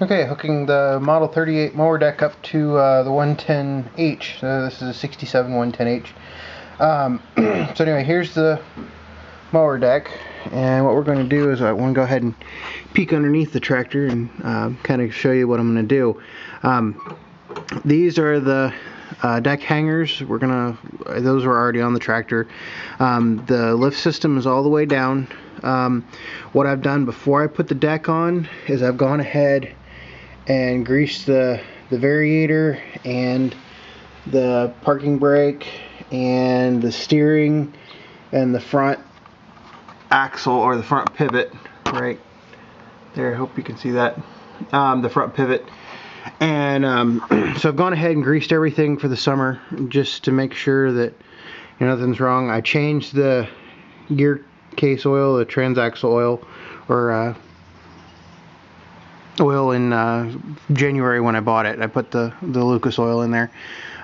Okay, hooking the Model 38 mower deck up to the 110H. This is a 67 110H. So anyway, here's the mower deck, and what we're going to do is I want to go ahead and peek underneath the tractor and kind of show you what I'm going to do. These are the deck hangers. Those were already on the tractor. The lift system is all the way down. What I've done before I put the deck on is I've gone ahead and greased the variator and the parking brake and the steering and the front axle, or the front pivot right there. I hope you can see that. The front pivot. And so I've gone ahead and greased everything for the summer just to make sure that nothing's wrong. I changed the gear case oil, the transaxle oil, or oil in January when I bought it. I put the Lucas oil in there.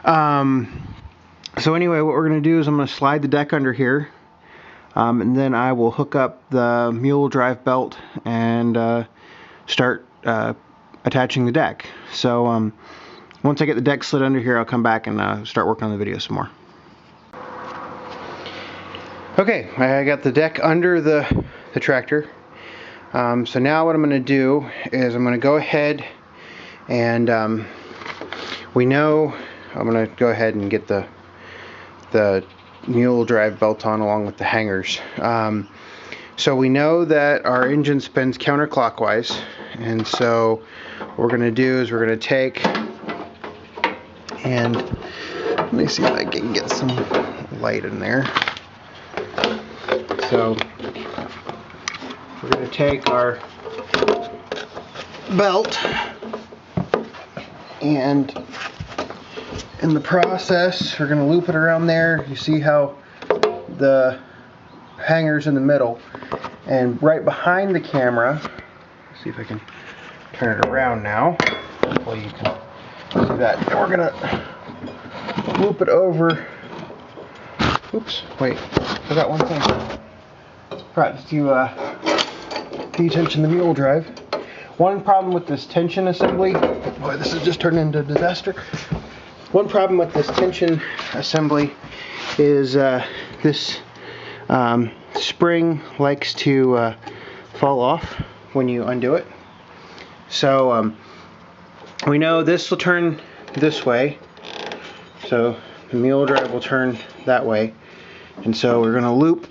So anyway, what we're going to do is I'm going to slide the deck under here, and then I will hook up the mule drive belt and start attaching the deck. So once I get the deck slid under here, I'll come back and start working on the video some more. Okay, I got the deck under the tractor. So now what I'm going to do is I'm going to go ahead and I'm going to go ahead and get the mule drive belt on along with the hangers. So we know that our engine spins counterclockwise, and so what we're going to do is we're going to take, and let me see if I can get some light in there. So we're going to take our belt, and in the process we're going to loop it around there. You see how the hanger's in the middle, and right behind the camera, let's see if I can turn it around now. Hopefully you can see that. And we're going to loop it over. Oops, wait, I forgot one thing. Right, to pay attention to the mule drive. One problem with this tension assembly, boy, this has just turned into a disaster. One problem with this tension assembly is this spring likes to fall off when you undo it. So we know this will turn this way, so the mule drive will turn that way, and so we're going to loop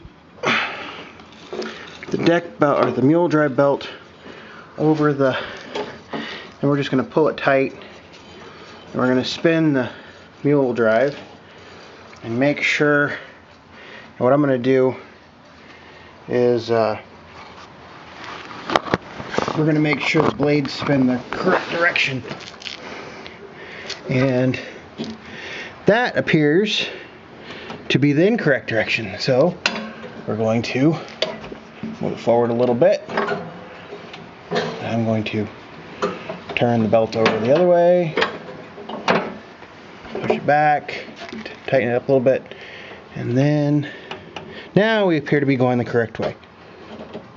the deck belt, or the mule drive belt, over and we're just going to pull it tight, and we're going to spin the mule drive and make sure. And what I'm going to do is we're going to make sure the blades spin the correct direction, and that appears to be the incorrect direction. So we're going to move it forward a little bit. I'm going to turn the belt over the other way, push it back, tighten it up a little bit, and then now we appear to be going the correct way.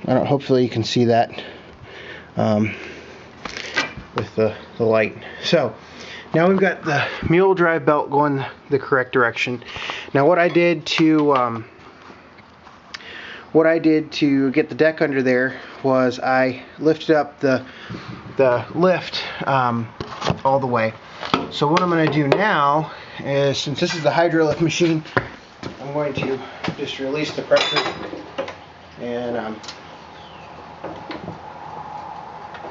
Hopefully you can see that with the light. So now we've got the mule drive belt going the correct direction. Now what I did to get the deck under there was I lifted up the lift all the way. So what I'm going to do now is, since this is the hydro lift machine, I'm going to just release the pressure and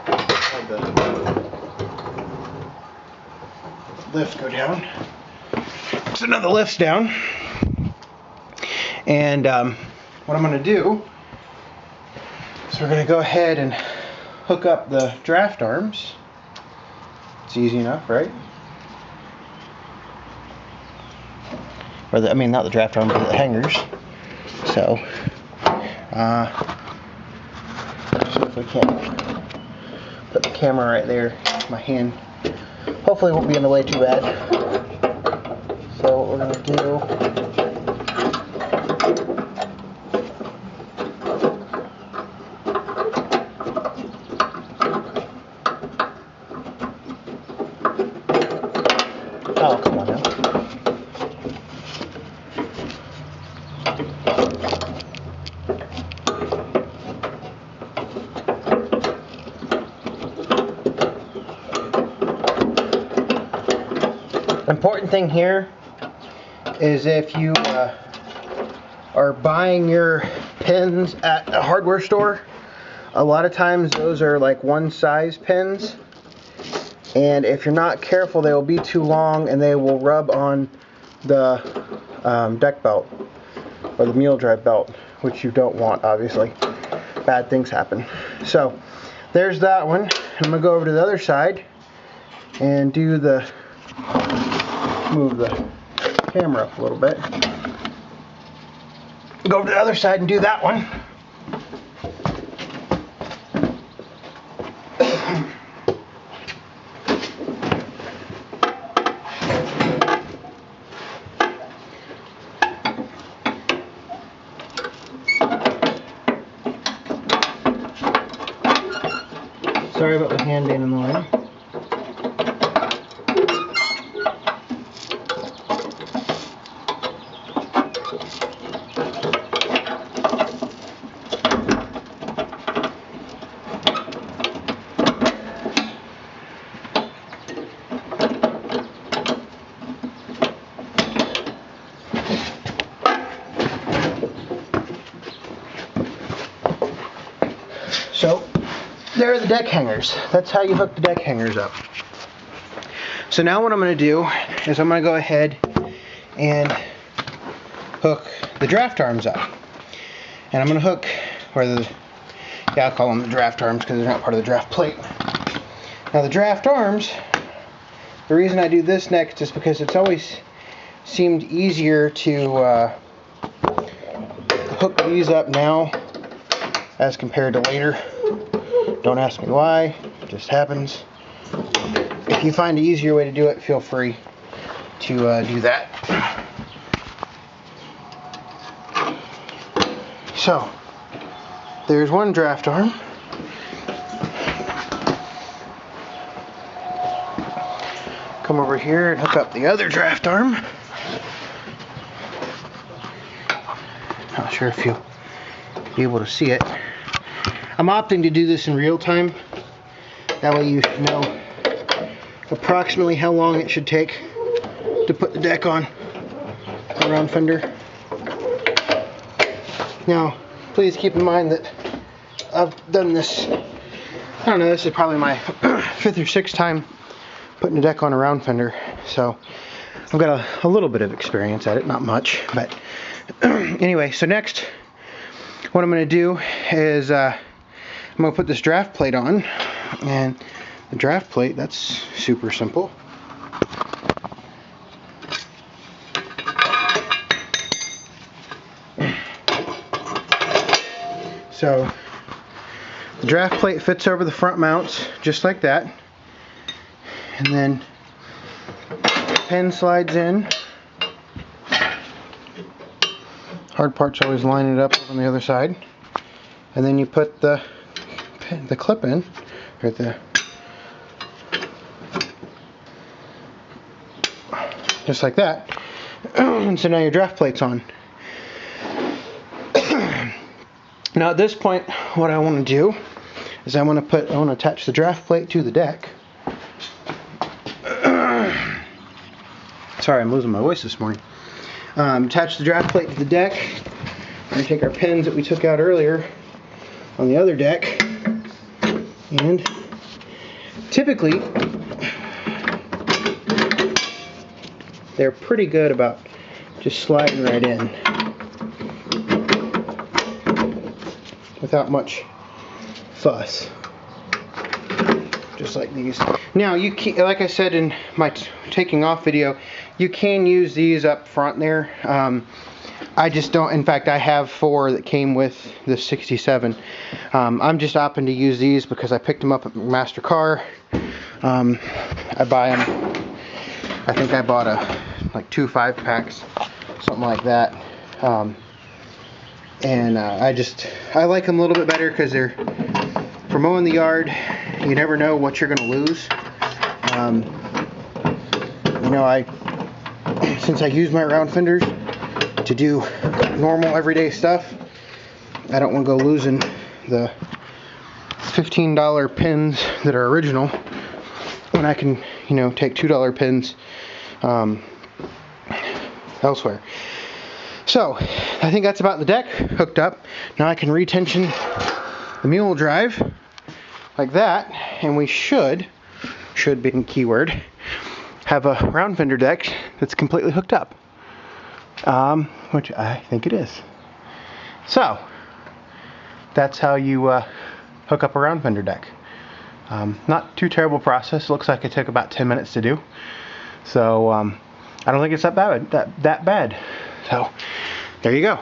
have the lift go down. So now the lift's down, and what I'm going to do is we're going to go ahead and hook up the draft arms. It's easy enough, right? Or not the draft arms, but the hangers. So if we can't put the camera right there, my hand hopefully won't be in the way too bad. So what we're going to do Important thing here is if you are buying your pins at a hardware store, a lot of times those are like one size pins, and if you're not careful they will be too long and they will rub on the deck belt or the mule drive belt, which you don't want, obviously. Bad things happen. So there's that one. I'm going to go over to the other side and do the, move the camera up a little bit. Go over to the other side and do that one. Sorry about the hand being in the line. So, there are the deck hangers. That's how you hook the deck hangers up. So now what I'm going to do is I'm going to go ahead and hook the draft arms up. And I'm going to hook, I'll call them the draft arms because they're not part of the draft plate. Now the draft arms, the reason I do this next is because it's always seemed easier to hook these up now as compared to later. Don't ask me why, it just happens. If you find an easier way to do it, feel free to do that. So, there's one draft arm. Come over here and hook up the other draft arm. Not sure if you'll be able to see it. I'm opting to do this in real time. That way you know approximately how long it should take to put the deck on a round fender. Now, please keep in mind that I've done this, I don't know, this is probably my 5th or 6th time putting a deck on a round fender. So I've got a little bit of experience at it, not much. But anyway, so next what I'm going to do is I'm going to put this draft plate on, and the draft plate, that's super simple. So the draft plate fits over the front mounts just like that, and then the pin slides in. Hard part's always lining it up on the other side, and then you put the clip in right there, just like that. And so now your draft plate's on. Now at this point, what I want to do is I want to attach the draft plate to the deck. Sorry, I'm losing my voice this morning. Attach the draft plate to the deck. We're going to take our pins that we took out earlier on the other deck, and typically they're pretty good about just sliding right in without much fuss, just like these. Now you can, like I said in my taking off video, you can use these up front there. I just don't. In fact, I have 4 that came with the 67. I'm just opting to use these because I picked them up at Master Car. I buy them. I think I bought like 2 5-packs, something like that. I like them a little bit better because they're for mowing the yard. You never know what you're going to lose. You know, since I use my round fenders to do normal everyday stuff, I don't want to go losing the $15 pins that are original when I can, you know, take $2 pins elsewhere. So I think that's about the deck hooked up. Now I can retension the mule drive like that, and we should being keyword, have a round fender deck that's completely hooked up, which I think it is. So that's how you hook up a round fender deck. Not too terrible process. Looks like it took about 10 minutes to do. So I don't think it's that bad. So there you go.